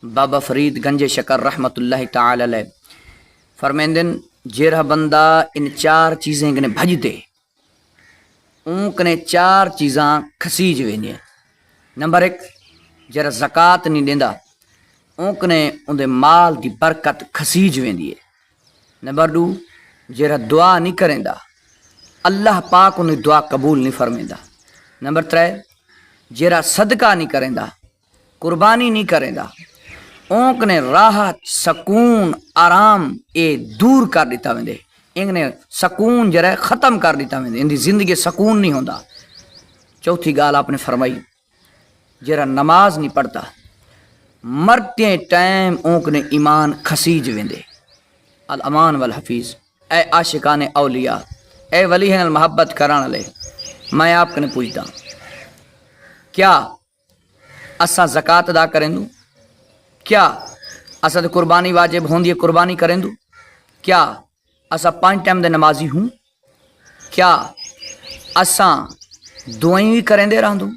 بابا فرید گنج شکر رحمت اللہ تعالی علیہ فرمیندن جیرا بندہ ان چار چیزیں کنے بھج دے اون کنے چار چیزاں کھسیج وینی. نمبر 1 جیرا زکات نہیں دیندا اون کنے اندے مال دی برکت کھسیج ویندی ہے. نمبر 2 جیرا دعا نہیں کریندا اللہ پاک انہیں دعا قبول نہیں فرمیندا. نمبر 3 جیرا صدقہ نہیں کریندا قربانی نہیں کریندا اون کنے راحت سکون آرام اے دور کر دیتا ویندے. انگنے سکون جرا ختم کر دیتا ویندے، ان دی زندگی سکون نہیں ہوندا. چوتھی گال آپ نے فرمائی جرا نماز نہیں پڑھتا مرتے ٹائم اون کنے ایمان کھسیج ویندے. الامان والحفیظ اے عاشقان اولیاء اے ولی ہیں محبت کران والے، میں آپ کنے پوچھتا کیا اساں زکات ادا کریں دوں؟ کیا اساں تے قربانی واجب ہوندی ہے قربانی کریں دوں؟ کیا اساں 5 ٹائم دے نمازی ہوں؟ کیا اساں دعائیں بھی کریں دے رہندوں؟